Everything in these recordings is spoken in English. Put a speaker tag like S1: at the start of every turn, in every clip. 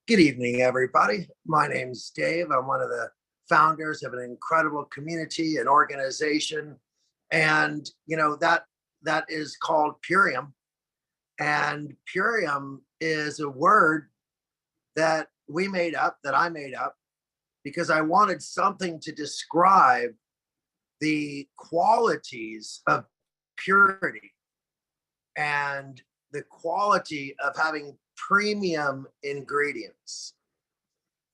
S1: Good evening, everybody. My name's Dave. I'm one of the founders of an incredible community and organization. And that is called Purium. And Purium is a word that we made up, that I made up, because I wanted something to describe the qualities of purity and the quality of having premium ingredients.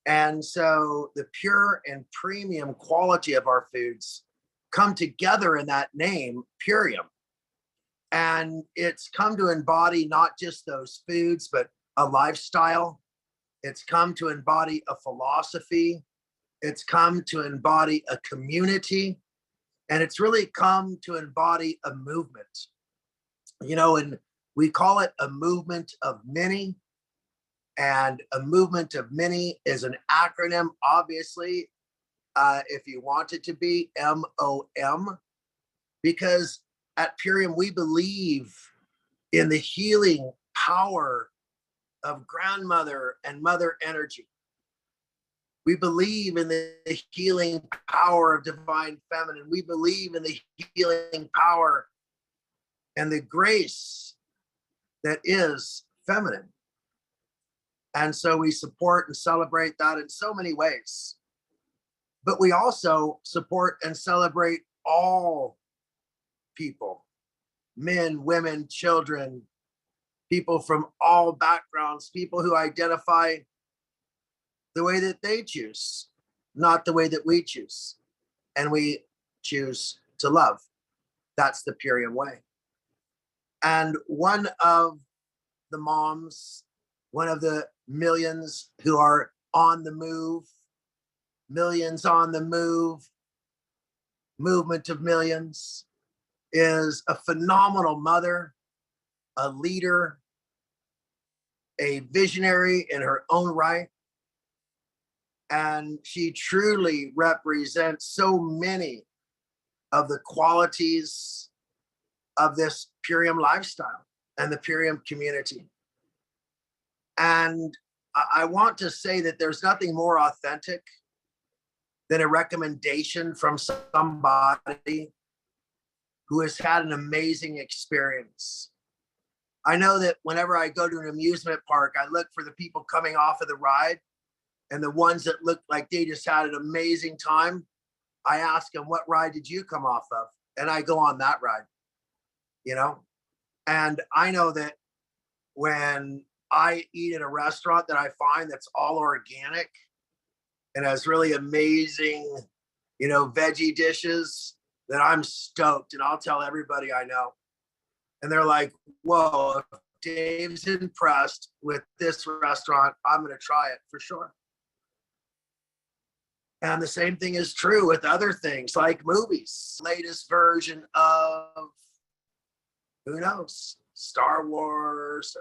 S1: And so the pure and premium quality of our foods come together in that name, Purium. And it's come to embody not just those foods, but a lifestyle. It's come to embody a philosophy. It's come to embody a community. And it's really come to embody a movement. And we call it a movement of many. And a movement of many is an acronym, obviously, if you want it to be MOM, because at Purium, we believe in the healing power of grandmother and mother energy. We believe in the healing power of divine feminine. We believe in the healing power and the grace that is feminine. And so we support and celebrate that in so many ways. But we also support and celebrate all people, men, women, children, people from all backgrounds, people who identify the way that they choose, not the way that we choose. And we choose to love. That's the Purium way. And one of the moms, one of the millions who are on the move, millions on the move, movement of millions, is a phenomenal mother, a leader, a visionary in her own right. And she truly represents so many of the qualities of this Purium lifestyle and the Purium community. And I want to say that there's nothing more authentic than a recommendation from somebody who has had an amazing experience. I know that whenever I go to an amusement park, I look for the people coming off of the ride, and the ones that look like they just had an amazing time, I ask them, what ride did you come off of? And I go on that ride, And I know that when I eat at a restaurant that I find that's all organic and has really amazing, veggie dishes, that I'm stoked, and I'll tell everybody I know. And they're like, whoa, if Dave's impressed with this restaurant, I'm going to try it for sure. And the same thing is true with other things like movies. Latest version of, who knows, Star Wars,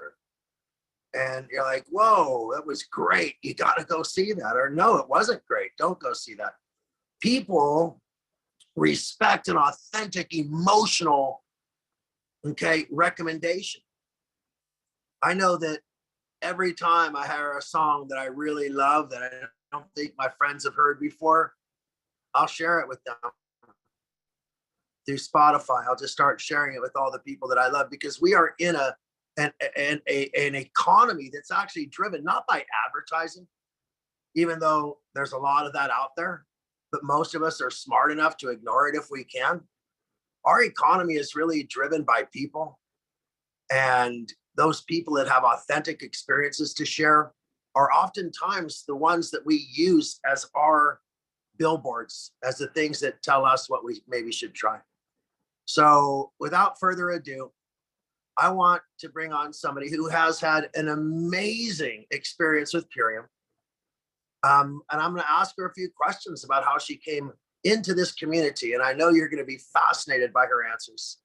S1: and you're like, whoa, that was great. You got to go see that. Or no, it wasn't great. Don't go see that. People respect an authentic, emotional, recommendation. I know that every time I hear a song that I really love that I don't think my friends have heard before, I'll share it with them through Spotify. I'll just start sharing it with all the people that I love, because we are in an economy that's actually driven not by advertising, even though there's a lot of that out there, but most of us are smart enough to ignore it if we can. Our economy is really driven by people, and those people that have authentic experiences to share are oftentimes the ones that we use as our billboards, as the things that tell us what we maybe should try. So without further ado, I want to bring on somebody who has had an amazing experience with Purium. And I'm going to ask her a few questions about how she came into this community. And I know you're going to be fascinated by her answers.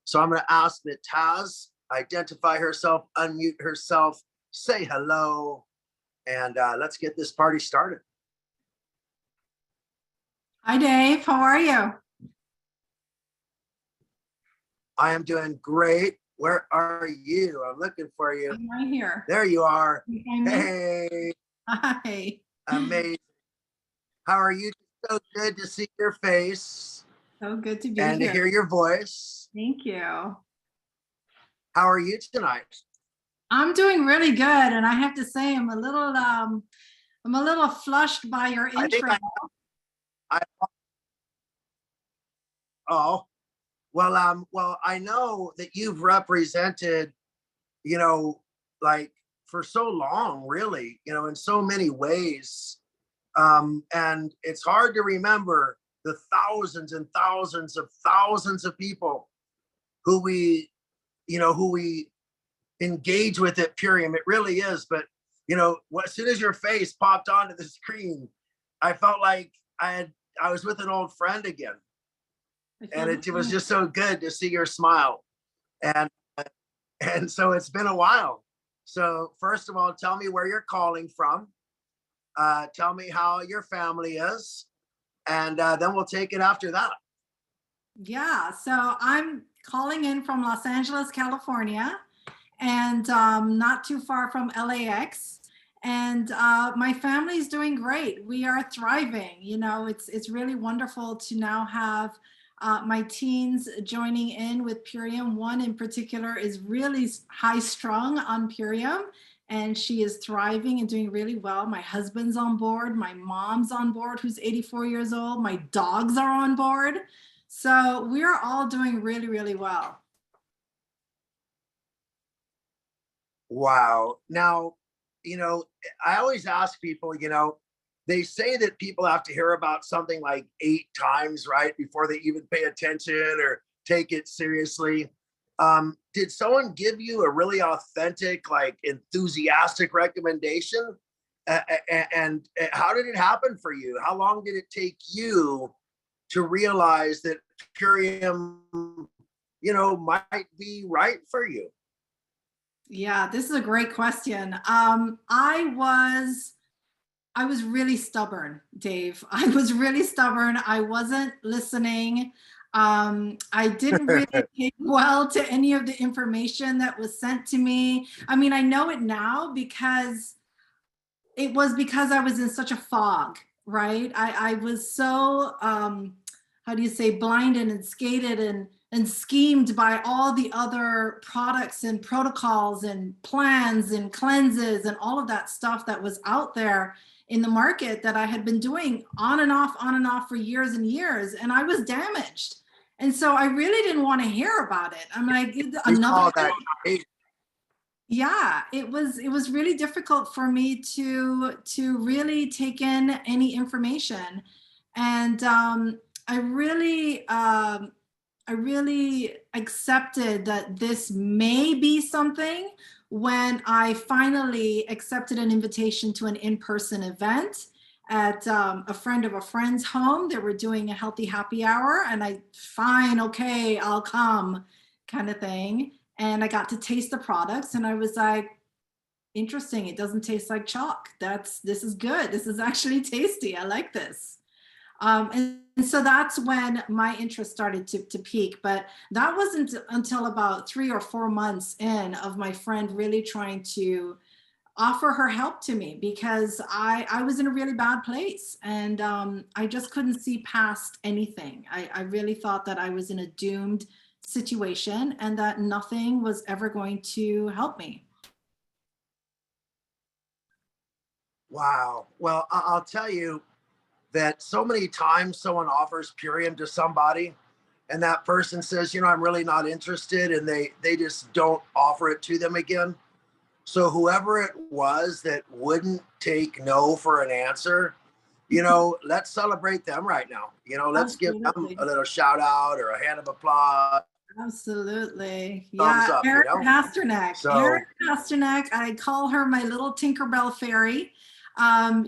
S1: So I'm going to ask that Taz identify herself, unmute herself, say hello, and let's get this party started.
S2: Hi, Dave. How are you?
S1: I am doing great. Where are you? I'm looking for you.
S2: I'm right here.
S1: There you are.
S2: You find me?
S1: Hey,
S2: Hi.
S1: amazing. How are you? So good to see your face
S2: So good to be
S1: and to
S2: here.
S1: hear your voice.
S2: Thank you.
S1: How are you tonight?
S2: I'm doing really good, and I have to say I'm a little flushed by your
S1: I think
S2: intro.
S1: I oh, well, I know that you've represented, you know, like for so long, really, in so many ways. And it's hard to remember the thousands and thousands of people who we engage with at Purium. It really is. But as soon as your face popped onto the screen, I felt like I was with an old friend again, and it was just so good to see your smile. And and so it's been a while. So first of all, tell me where you're calling from. Tell me how your family is, and then we'll take it after that.
S2: Yeah, so I'm calling in from Los Angeles, California, and not too far from LAX. And my family's doing great. We are thriving. It's really wonderful to now have my teens joining in with Purium. One in particular is really high strung on Purium, and she is thriving and doing really well. My husband's on board. My mom's on board, who's 84 years old. My dogs are on board. So we're all doing really, really well.
S1: Wow. Now, I always ask people, they say that people have to hear about something like 8 times, right, before they even pay attention or take it seriously. Did someone give you a really authentic, like enthusiastic recommendation? And how did it happen for you? How long did it take you to realize that Purium, might be right for you?
S2: Yeah, this is a great question. I was really stubborn, Dave. I was really stubborn. I wasn't listening. I didn't really take well to any of the information that was sent to me. I mean, I know it now because I was in such a fog, right? I was so how do you say, blinded and skated and schemed by all the other products and protocols and plans and cleanses and all of that stuff that was out there in the market that I had been doing on and off for years and years, and I was damaged. And so I really didn't want to hear about it. I'm like, another yeah, it was really difficult for me to really take in any information. And I really accepted that this may be something when I finally accepted an invitation to an in-person event at a friend of a friend's home. They were doing a healthy happy hour, and fine, okay, I'll come, kind of thing. And I got to taste the products, and I was like, interesting, it doesn't taste like chalk. This is good. This is actually tasty. I like this. And so that's when my interest started to peak. But that wasn't until about 3 or 4 months in of my friend really trying to offer her help to me, because I was in a really bad place, and I just couldn't see past anything. I really thought that I was in a doomed situation and that nothing was ever going to help me.
S1: Wow. Well, I'll tell you that so many times someone offers Purium to somebody and that person says, I'm really not interested, and they just don't offer it to them again. So whoever it was that wouldn't take no for an answer, let's celebrate them right now. Let's give them
S2: Absolutely.
S1: a little shout out or a hand of applause.
S2: Absolutely.
S1: Thumbs
S2: Yeah,
S1: up,
S2: Erin Pasternak.
S1: So
S2: Erin Pasternak, I call her my little Tinkerbell fairy.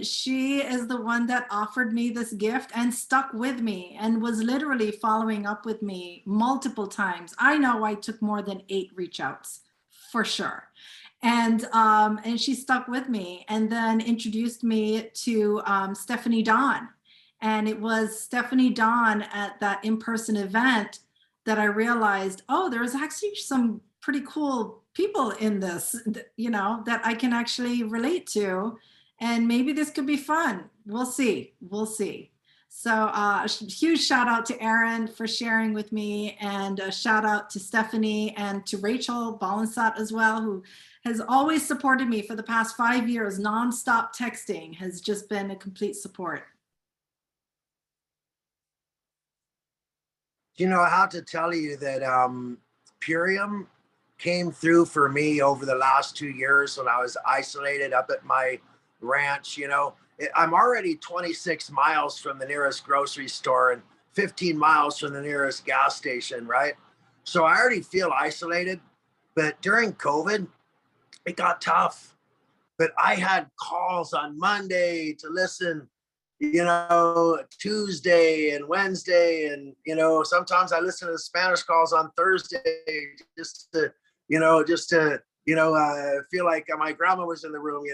S2: She is the one that offered me this gift and stuck with me and was literally following up with me multiple times. I know I took more than 8 reach outs for sure. And she stuck with me and then introduced me to Stephanie Dawn. And it was Stephanie Dawn at that in-person event that I realized, oh, there's actually some pretty cool people in this, that I can actually relate to. And maybe this could be fun. We'll see. We'll see. So huge shout out to Aaron for sharing with me, and a shout out to Stephanie and to Rachel Balansat as well, who has always supported me for the past 5 years. Nonstop texting has just been a complete support.
S1: I have to tell you that Purium came through for me over the last 2 years when I was isolated up at my ranch. I'm already 26 miles from the nearest grocery store and 15 miles from the nearest gas station, right? So I already feel isolated. But during COVID, it got tough. But I had calls on Monday to listen, Tuesday and Wednesday. And, sometimes I listen to the Spanish calls on Thursday just to, feel like my grandma was in the room,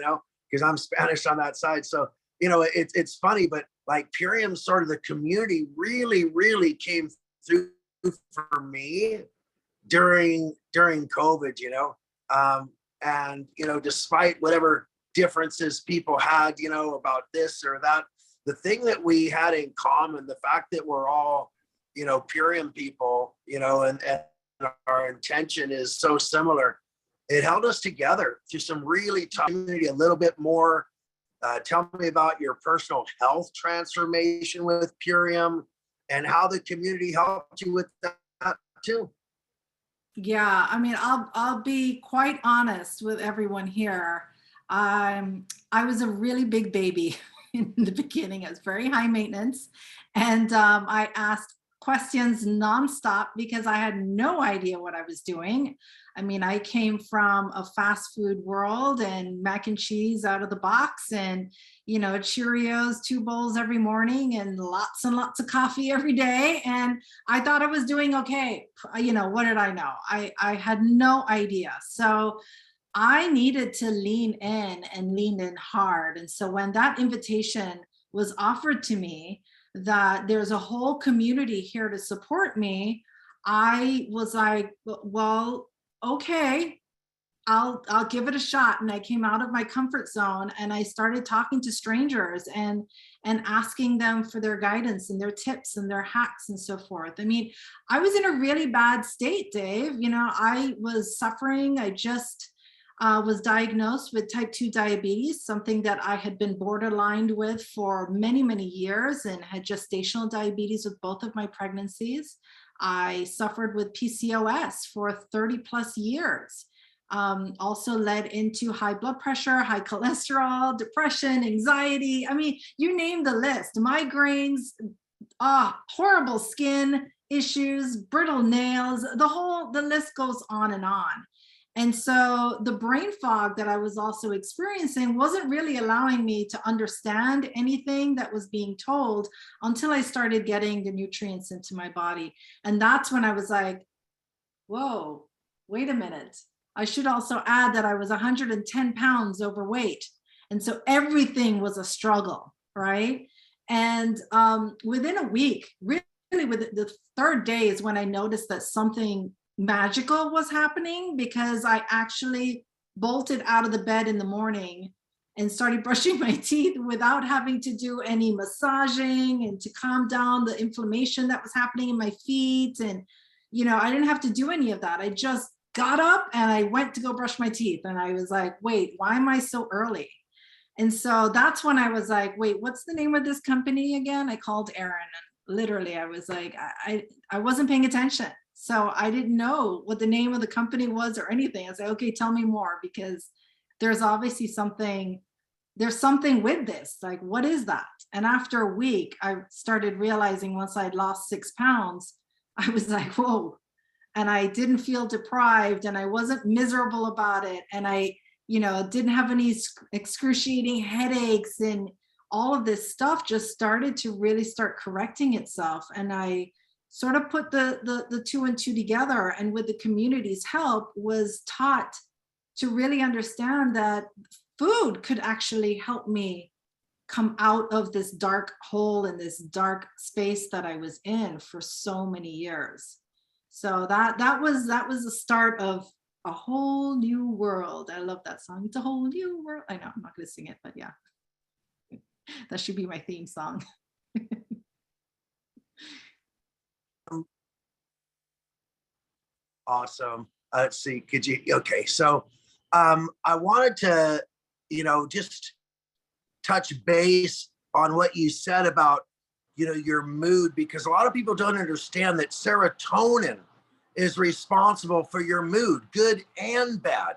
S1: because I'm Spanish on that side. So, it's funny, but like Purium, sort of the community really, really came through for me during COVID, and, despite whatever differences people had, about this or that, the thing that we had in common, the fact that we're all, Purium people, and our intention is so similar, it held us together through some really tough community. A little bit more. Tell me about your personal health transformation with Purium and how the community helped you with that too.
S2: Yeah, I mean, I'll be quite honest with everyone here. I was a really big baby in the beginning. I was very high maintenance, and I asked questions nonstop because I had no idea what I was doing. I mean, I came from a fast food world and mac and cheese out of the box, and Cheerios, 2 bowls every morning, and lots of coffee every day. And I thought I was doing okay. What did I know? I had no idea. So I needed to lean in and lean in hard. And so when that invitation was offered to me, that there's a whole community here to support me, I was like, well, okay, I'll give it a shot. And I came out of my comfort zone and I started talking to strangers and asking them for their guidance and their tips and their hacks and so forth. I mean, I was in a really bad state, Dave. I was suffering. I just was diagnosed with type 2 diabetes, something that I had been borderline with for many, many years, and had gestational diabetes with both of my pregnancies. I suffered with PCOS for 30 plus years. Also led into high blood pressure, high cholesterol, depression, anxiety. I mean, you name the list. Migraines, horrible skin issues, brittle nails, the list goes on and on. And so the brain fog that I was also experiencing wasn't really allowing me to understand anything that was being told until I started getting the nutrients into my body. And that's when I was like, whoa, wait a minute. I should also add that I was 110 pounds overweight. And so everything was a struggle, right? And within a week, really within the third day is when I noticed that something magical was happening, because I actually bolted out of the bed in the morning and started brushing my teeth without having to do any massaging and to calm down the inflammation that was happening in my feet. And, I didn't have to do any of that. I just got up and I went to go brush my teeth. And I was like, wait, why am I so early? And so that's when I was like, wait, what's the name of this company again? I called Aaron, and literally I was like, I wasn't paying attention. So I didn't know what the name of the company was or anything. I said, okay, tell me more, because there's obviously something with this. Like, what is that? And after a week, I started realizing, once I'd lost 6 pounds, I was like, whoa. And I didn't feel deprived, and I wasn't miserable about it. And I, didn't have any excruciating headaches, and all of this stuff just started to really start correcting itself. And I sort of put the two and two together, and with the community's help was taught to really understand that food could actually help me come out of this dark hole and this dark space that I was in for so many years. So that was the start of A Whole New World. I love that song. It's a whole new world. I know I'm not going to sing it, but yeah, that should be my theme song.
S1: Awesome. Let's see. Could you? Okay. So, I wanted to, just touch base on what you said about, your mood, because a lot of people don't understand that serotonin is responsible for your mood, good and bad.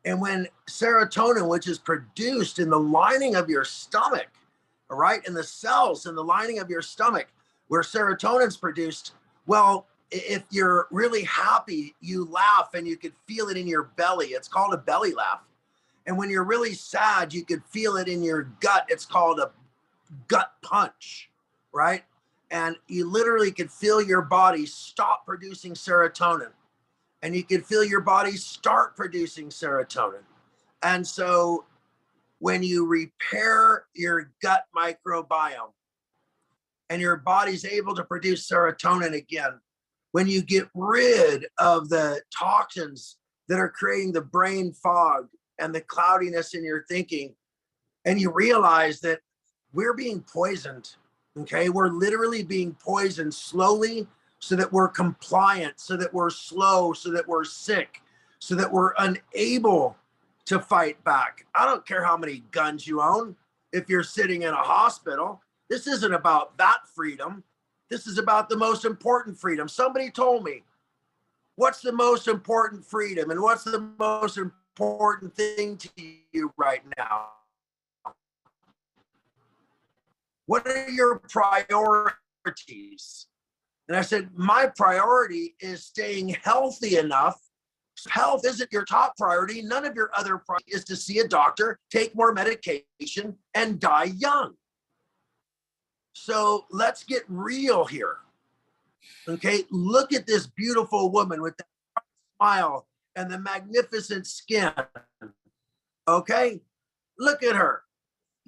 S1: And when serotonin, which is produced in the lining of your stomach, all right, in the cells in the lining of your stomach, where serotonin is produced, well, if you're really happy, you laugh and you could feel it in your belly. It's called a belly laugh. And when you're really sad, you could feel it in your gut. It's called a gut punch, right? And you literally could feel your body stop producing serotonin, and you can feel your body start producing serotonin. And so when you repair your gut microbiome and your body's able to produce serotonin again, when you get rid of the toxins that are creating the brain fog and the cloudiness in your thinking, and you realize that we're being poisoned, okay? We're literally being poisoned slowly, so that we're compliant, so that we're slow, so that we're sick, so that we're unable to fight back. I don't care how many guns you own. If you're sitting in a hospital, this isn't about that freedom. This is about the most important freedom. Somebody told me, what's the most important freedom and what's the most important thing to you right now? What are your priorities? And I said, my priority is staying healthy enough. Health isn't your top priority. None of your other priority is to see a doctor, take more medication, and die young. So let's get real here. Okay, look at this beautiful woman with that smile and the magnificent skin. Okay, look at her.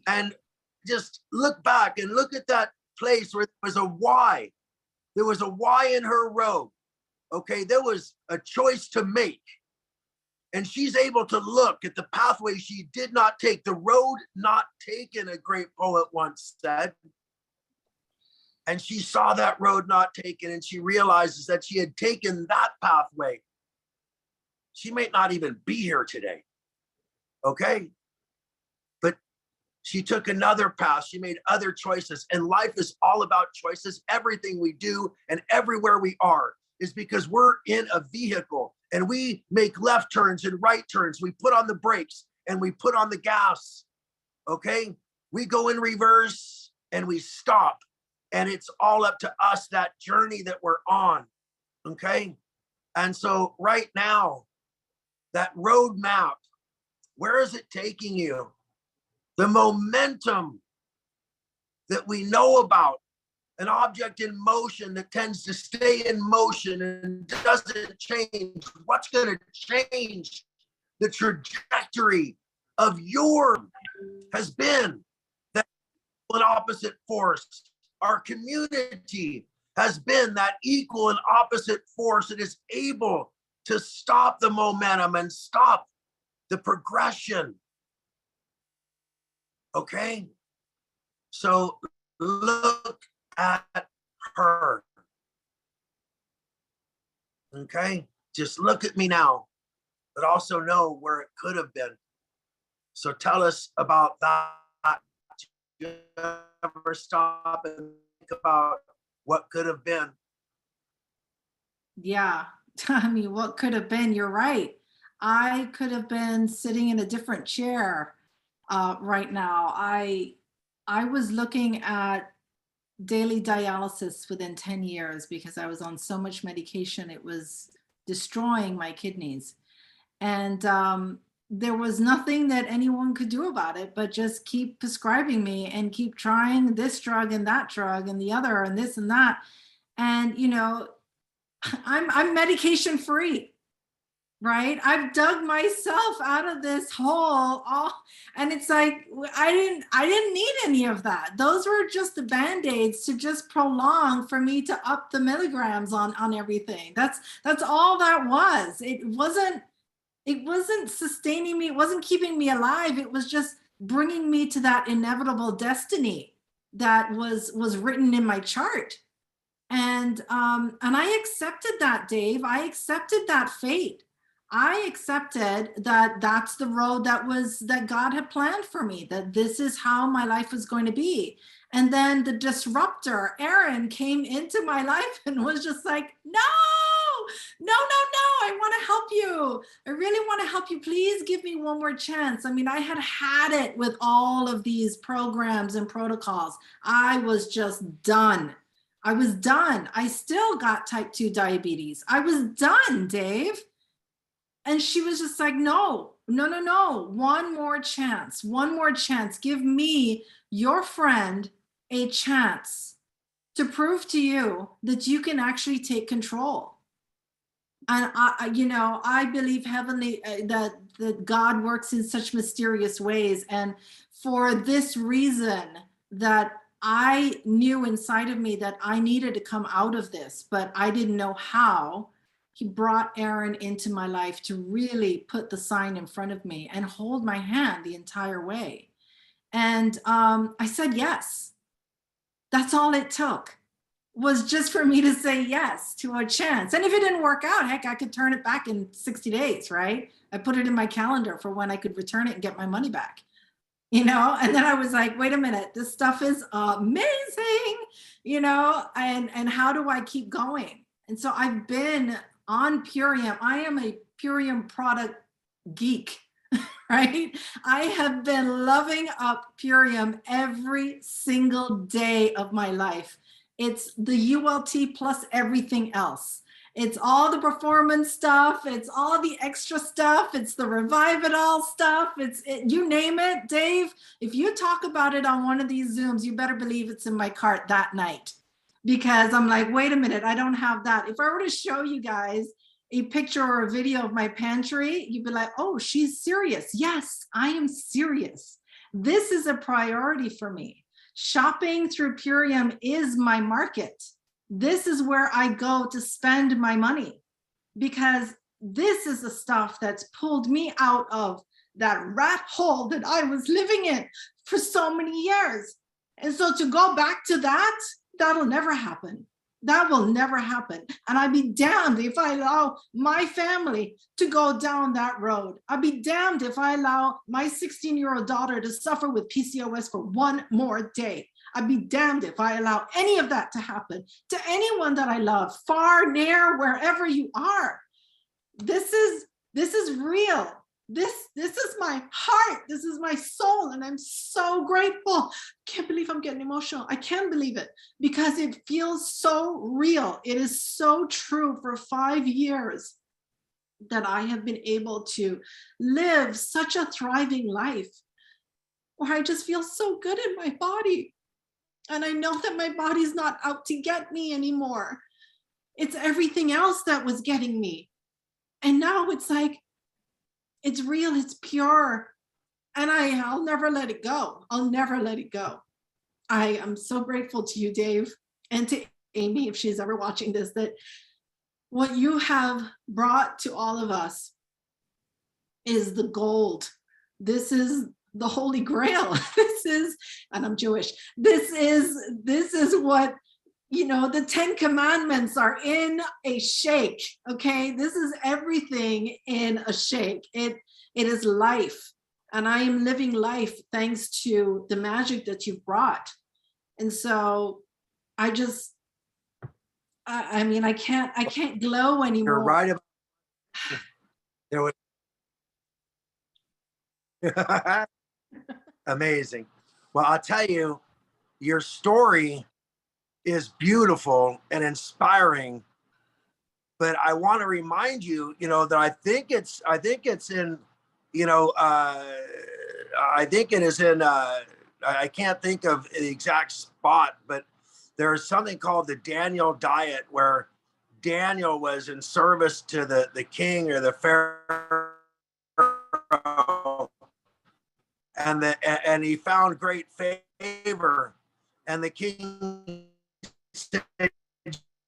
S1: And just look back and look at that place where there was a Y. There was a Y in her robe. Okay, there was a choice to make. And she's able to look at the pathway she did not take, the road not taken, a great poet once said. And she saw that road not taken, and she realizes that she had taken that pathway. She may not even be here today. Okay, but she took another path. She made other choices. And life is all about choices. Everything we do and everywhere we are is because we're in a vehicle and we make left turns and right turns. We put on the brakes and we put on the gas. Okay. We go in reverse and we stop. And it's all up to us, that journey that we're on. Okay. And so right now, that roadmap, where is it taking you? The momentum that we know about, an object in motion that tends to stay in motion and doesn't change. What's going to change the trajectory of your has been that equal and opposite force. Our community has been that equal and opposite force that is able to stop the momentum and stop the progression. Okay, so look at her. Okay, just look at me now, but also know where it could have been. So tell us about that. Do you ever stop and think about what could have been?
S2: Yeah. I mean, what could have been? You're right. I could have been sitting in a different chair right now. I was looking at daily dialysis within 10 years because I was on so much medication, it was destroying my kidneys. And there was nothing that anyone could do about it but just keep prescribing me and keep trying this drug and that drug and the other and this and that. And, I'm medication free. right? I've dug myself out of this hole all, and it's like I didn't need any of that. Those were just the band-aids to just prolong for me to up the milligrams on everything. That's all that was. It wasn't sustaining me, it wasn't keeping me alive. It was just bringing me to that inevitable destiny that was written in my chart. And I accepted that, Dave. I accepted that fate. I accepted that that's the road that God had planned for me, that this is how my life was going to be. And then the disruptor, Aaron, came into my life and was just like, no, no, no, no, I want to help you. I really want to help you. Please give me one more chance. I mean, I had it with all of these programs and protocols. I was just done. I was done. I still got type 2 diabetes. I was done, Dave. And she was just like, no, no, no, no. One more chance. One more chance. Give me, your friend, a chance to prove to you that you can actually take control. And I believe heavenly that God works in such mysterious ways. And for this reason, that I knew inside of me that I needed to come out of this, but I didn't know how. He brought Aaron into my life to really put the sign in front of me and hold my hand the entire way. And I said yes. That's all it took, was just for me to say yes to a chance. And if it didn't work out, heck, I could turn it back in 60 days, right? I put it in my calendar for when I could return it and get my money back. And then I was like, wait a minute, this stuff is amazing, and how do I keep going? And so I've been on Purium. I am a Purium product geek, right? I have been loving up Purium every single day of my life. It's the ULT plus everything else. It's all the performance stuff. It's all the extra stuff. It's the Revive It All stuff. You name it, Dave. If you talk about it on one of these Zooms, you better believe it's in my cart that night, because I'm like, wait a minute, I don't have that. If I were to show you guys a picture or a video of my pantry, you'd be like, oh, she's serious. Yes, I am serious. This is a priority for me. Shopping through Purium is my market. This is where I go to spend my money, because this is the stuff that's pulled me out of that rat hole that I was living in for so many years. And so to go back to that, that'll never happen. That will never happen. And I'd be damned if I allow my family to go down that road. I'd be damned if I allow my 16-year-old daughter to suffer with PCOS for one more day. I'd be damned if I allow any of that to happen to anyone that I love, far, near, wherever you are. This is real. This is my heart. This is my soul. And I'm so grateful. Can't believe I'm getting emotional. I can't believe it, because it feels so real. It is so true. For 5 years that I have been able to live such a thriving life where I just feel so good in my body. And I know that my body's not out to get me anymore. It's everything else that was getting me. And now it's like, it's real, it's pure. And I'll never let it go. I'll never let it go. I am so grateful to you, Dave, and to Amy, if she's ever watching this, that what you have brought to all of us is the gold. This is the Holy Grail. This is, and I'm Jewish, this is what, the 10 commandments are in a shake. Okay, this is everything in a shake. It is life, and I am living life thanks to the magic that you've brought. And so I just, I mean, I can't glow anymore.
S1: You're right about there was amazing. Well, I'll tell you, your story is beautiful and inspiring, but I want to remind you, that I think it's in, I think it is in, I can't think of the exact spot, but there's something called the Daniel diet, where Daniel was in service to the king or the pharaoh, and he found great favor, and the king said,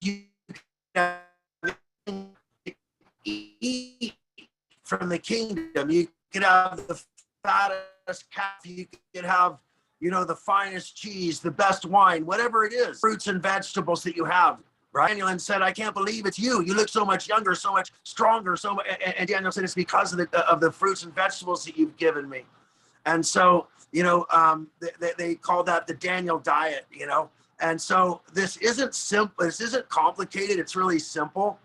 S1: "You can eat from the kingdom. You could have the fattest calf. You could have, you know, the finest cheese, the best wine, whatever it is, fruits and vegetables that you have." Daniel said, "I can't believe it's you. You look so much younger, so much stronger." And Daniel said, "It's because of the fruits and vegetables that you've given me." And so, you know, they call that the Daniel diet, you know. And so this isn't simple. This isn't complicated. It's really simple.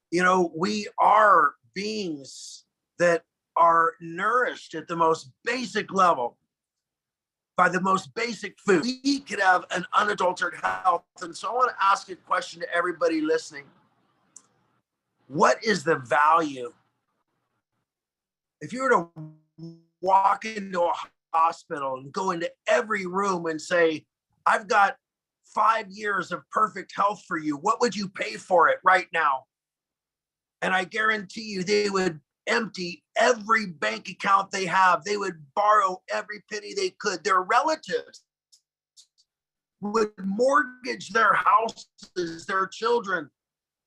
S1: You know, we are beings that are nourished at the most basic level by the most basic food. We could have an unadulterated health. And so I want to ask a question to everybody listening. What is the value? If you were to walk into a hospital and go into every room and say, "I've got 5 years of perfect health for you," what would you pay for it right now? And I guarantee you they would empty every bank account they have. They would borrow every penny they could. Their relatives would mortgage their houses, their children,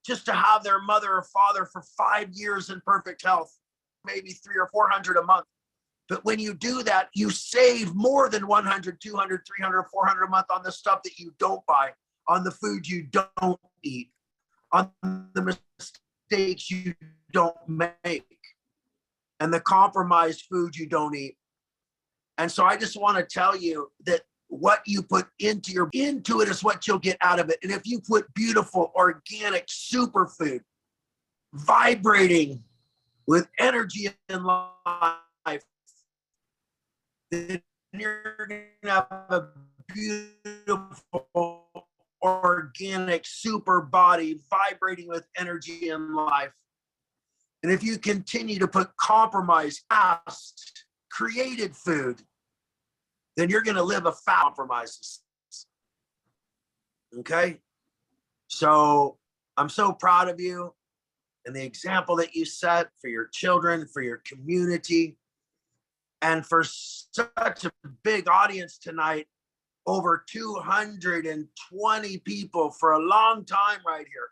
S1: just to have their mother or father for 5 years in perfect health, maybe 300 or 400 a month. But when you do that, you save more than 100, 200, 300, 400 a month on the stuff that you don't buy, on the food you don't eat, on the mistakes you don't make, and the compromised food you don't eat. And so I just want to tell you that what you put into it is what you'll get out of it. And if you put beautiful, organic superfood, vibrating with energy and life, then you're going to have a beautiful, organic, super body vibrating with energy and life. And if you continue to put compromised, fast, created food, then you're going to live a fat compromises. Okay? So I'm so proud of you and the example that you set for your children, for your community, and for such a big audience tonight. Over 220 people for a long time right here.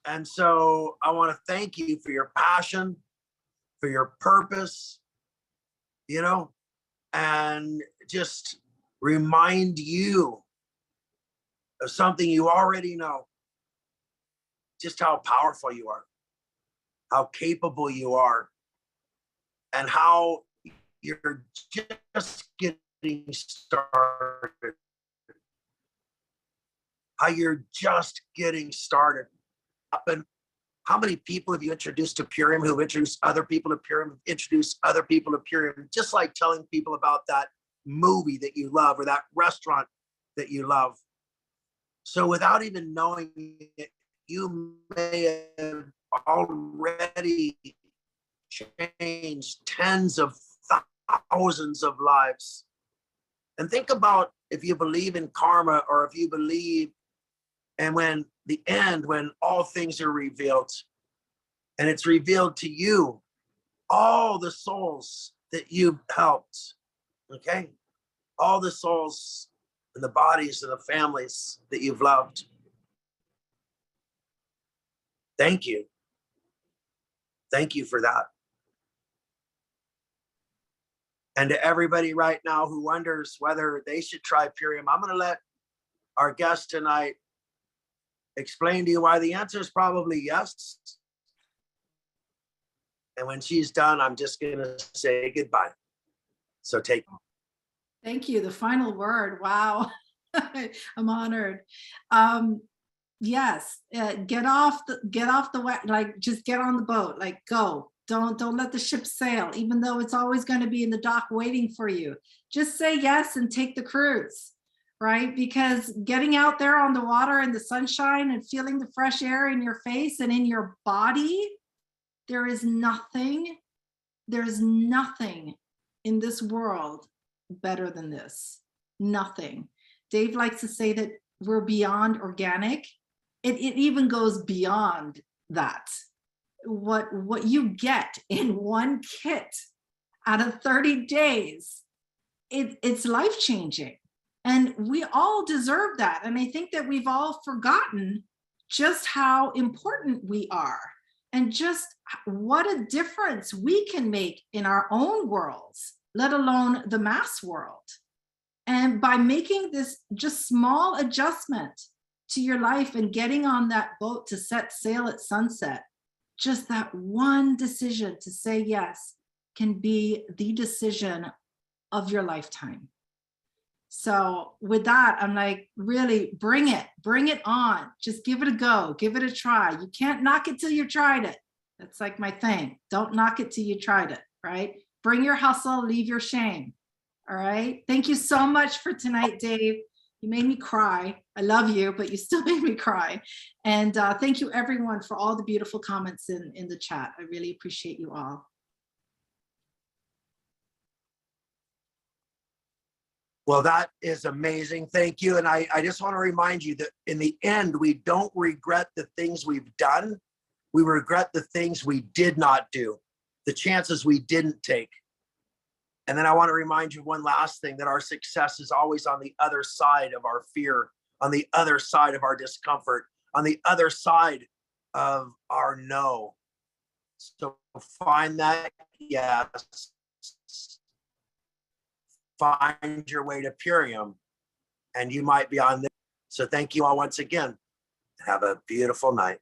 S1: And so I want to thank you for your passion, for your purpose, you know, and just remind you of something you already know, just how powerful you are, how capable you are, and how you're just getting started. How you're just getting started. And how many people have you introduced to Purium, who've introduced other people to Purium, introduced other people to Purium, just like telling people about that movie that you love or that restaurant that you love. So without even knowing it, you may have already changed tens of thousands of lives. And think about if you believe in karma, or if you believe, and when the end, when all things are revealed, and it's revealed to you, all the souls that you've helped, okay? All the souls and the bodies and the families that you've loved. Thank you. Thank you for that. And to everybody right now who wonders whether they should try Purium, I'm going to let our guest tonight explain to you why the answer is probably yes. And when she's done, I'm just going to say goodbye. So take.
S2: Thank you. The final word. Wow. I'm honored. Yes, get off the like, just get on the boat, like go. Don't let the ship sail, even though it's always going to be in the dock waiting for you. Just say yes and take the cruise, right? Because getting out there on the water in the sunshine and feeling the fresh air in your face and in your body, there's nothing in this world better than this. Nothing. Dave likes to say that we're beyond organic. it even goes beyond that. What you get in one kit out of 30 days, it's life changing. And we all deserve that. And I think that we've all forgotten just how important we are and just what a difference we can make in our own worlds, let alone the mass world. And by making this just small adjustment to your life and getting on that boat to set sail at sunset, just that one decision to say yes can be the decision of your lifetime. So with that, I'm like, really bring it on. Just give it a go, give it a try. You can't knock it till you tried it. That's like my thing. Don't knock it till you tried it, right? Bring your hustle, leave your shame. All right. Thank you so much for tonight, Dave. You made me cry. I love you, but you still made me cry. And thank you everyone for all the beautiful comments in the chat. I really appreciate you all.
S1: Well, that is amazing. Thank you. And I just want to remind you that in the end, we don't regret the things we've done. We regret the things we did not do, the chances we didn't take. And then I want to remind you one last thing, that our success is always on the other side of our fear, on the other side of our discomfort, on the other side of our no. So find that yes. Find your way to Purium, and you might be on this. So thank you all once again. Have a beautiful night.